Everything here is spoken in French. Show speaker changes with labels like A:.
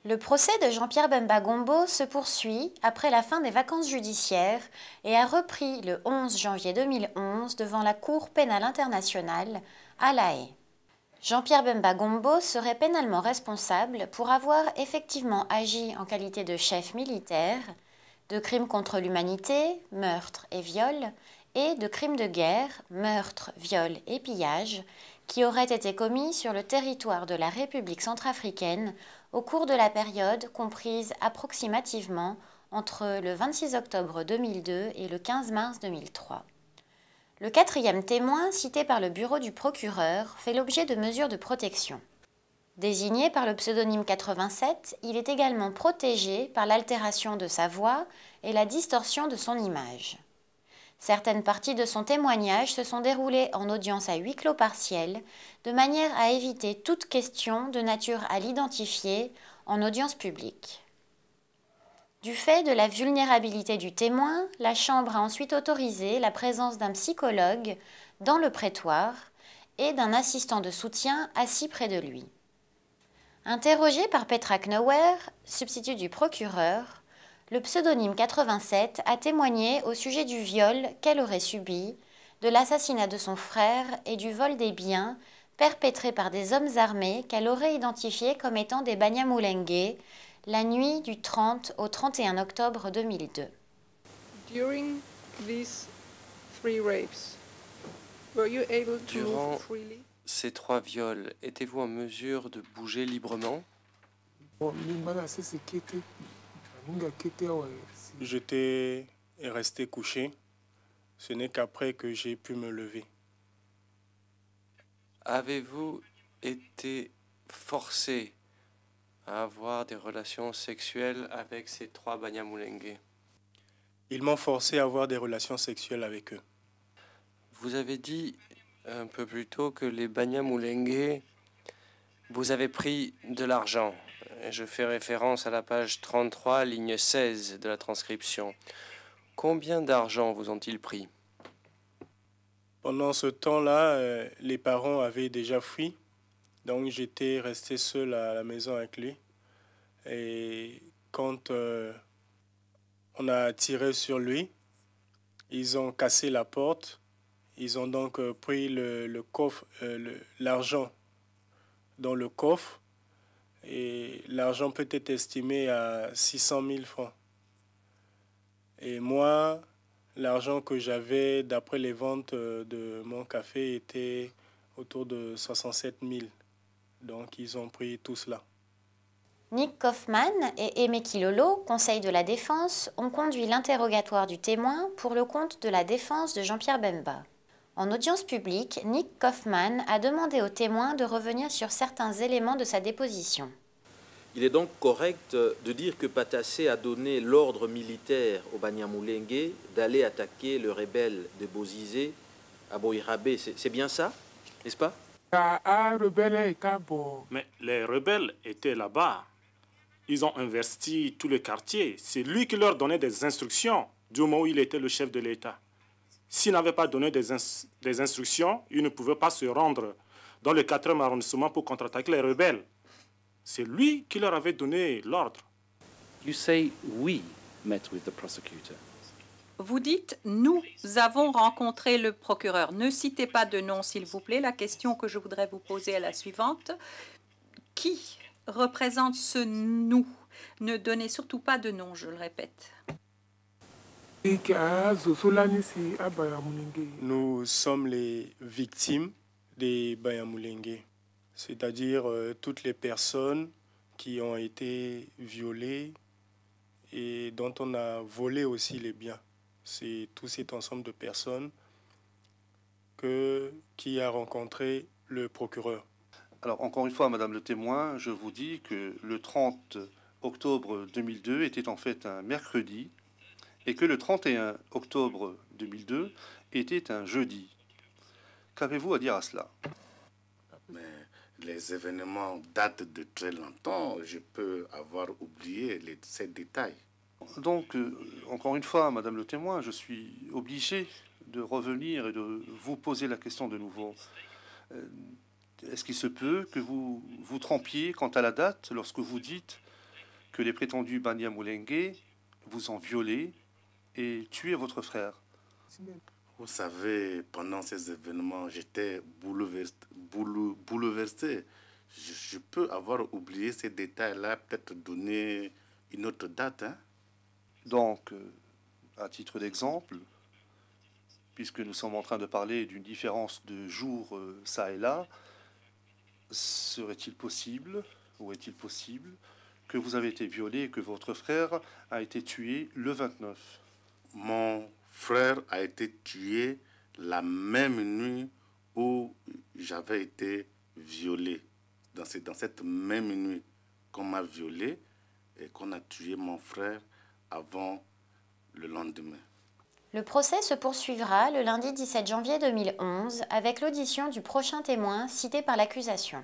A: Le procès de Jean-Pierre Bemba Gombo se poursuit après la fin des vacances judiciaires et a repris le 11 janvier 2011 devant la Cour pénale internationale à La Haye. Jean-Pierre Bemba Gombo serait pénalement responsable pour avoir effectivement agi en qualité de chef militaire, de crimes contre l'humanité, meurtre et viol, et de crimes de guerre, meurtre, viol et pillage, qui auraient été commis sur le territoire de la République centrafricaine au cours de la période comprise approximativement entre le 26 octobre 2002 et le 15 mars 2003. Le quatrième témoin, cité par le bureau du procureur, fait l'objet de mesures de protection. Désigné par le pseudonyme 87, il est également protégé par l'altération de sa voix et la distorsion de son image. Certaines parties de son témoignage se sont déroulées en audience à huis clos partiel, de manière à éviter toute question de nature à l'identifier en audience publique. Du fait de la vulnérabilité du témoin, la Chambre a ensuite autorisé la présence d'un psychologue dans le prétoire et d'un assistant de soutien assis près de lui. Interrogé par Petra Knauer, substitut du procureur, le pseudonyme 87 a témoigné au sujet du viol qu'elle aurait subi, de l'assassinat de son frère et du vol des biens perpétrés par des hommes armés qu'elle aurait identifiés comme étant des Banyamulenge la nuit du 30 au 31 octobre 2002.
B: During these three rapes, were you able to
C: Durant
B: move freely?
C: ces 3 viols, étiez-vous en mesure de bouger librement?
D: J'étais resté couché. Ce n'est qu'après que j'ai pu me lever.
C: Avez-vous été forcé à avoir des relations sexuelles avec ces 3 Banyamulenge?
D: Ils m'ont forcé à avoir des relations sexuelles avec eux.
C: Vous avez dit un peu plus tôt que les Banyamulenge, vous avez pris de l'argent. Je fais référence à la page 33, ligne 16 de la transcription. Combien d'argent vous ont-ils pris?
D: Pendant ce temps-là, les parents avaient déjà fui. Donc j'étais resté seul à la maison avec lui. Et quand on a tiré sur lui, ils ont cassé la porte. Ils ont donc pris le coffre, l'argent dans le coffre. Et l'argent peut être estimé à 600 000 francs. Et moi, l'argent que j'avais d'après les ventes de mon café était autour de 67 000. Donc ils ont pris tout cela.
A: Nick Kaufmann et Aimé Kilolo, conseil de la défense, ont conduit l'interrogatoire du témoin pour le compte de la défense de Jean-Pierre Bemba. En audience publique, Nick Kaufmann a demandé au témoin de revenir sur certains éléments de sa déposition.
E: Il est donc correct de dire que Patassé a donné l'ordre militaire aux Banyamulenge d'aller attaquer le rebelle de Bozizé à Boïrabé. C'est bien ça, n'est-ce pas?
F: Mais les rebelles étaient là-bas. Ils ont investi tout le quartier. C'est lui qui leur donnait des instructions du moment où il était le chef de l'État. S'il n'avait pas donné des instructions, il ne pouvait pas se rendre dans le 4e arrondissement pour contre-attaquer les rebelles. C'est lui qui leur avait donné l'ordre.
G: You say we met with the prosecutor.
H: Vous dites « nous avons rencontré le procureur ». Ne citez pas de nom, s'il vous plaît. La question que je voudrais vous poser est la suivante. Qui représente ce « nous » ? Ne donnez surtout pas de nom, je le répète.
D: Nous sommes les victimes des Banyamulenge, c'est-à-dire toutes les personnes qui ont été violées et dont on a volé aussi les biens. C'est tout cet ensemble de personnes qui a rencontré le procureur.
I: Alors, encore une fois, Madame le témoin, je vous dis que le 30 octobre 2002 était en fait un mercredi et que le 31 octobre 2002 était un jeudi. Qu'avez-vous à dire à cela?
J: Mais les événements datent de très longtemps. Je peux avoir oublié ces détails.
I: Donc, encore une fois, Madame le témoin, je suis obligé de revenir et de vous poser la question de nouveau. Est-ce qu'il se peut que vous vous trompiez quant à la date lorsque vous dites que les prétendus Banyamulenge vous ont violé et tué votre frère.
J: Vous savez, pendant ces événements, j'étais bouleversé. Je peux avoir oublié ces détails-là, peut-être donner une autre date. Hein?
I: Donc, à titre d'exemple, puisque nous sommes en train de parler d'une différence de jours ça et là, serait-il possible, ou est-il possible, que vous avez été violé et que votre frère a été tué le 29?
J: Mon frère a été tué la même nuit où j'avais été violé. Dans cette même nuit qu'on m'a violé et qu'on a tué mon frère avant le lendemain.
A: Le procès se poursuivra le lundi 17 janvier 2011 avec l'audition du prochain témoin cité par l'accusation.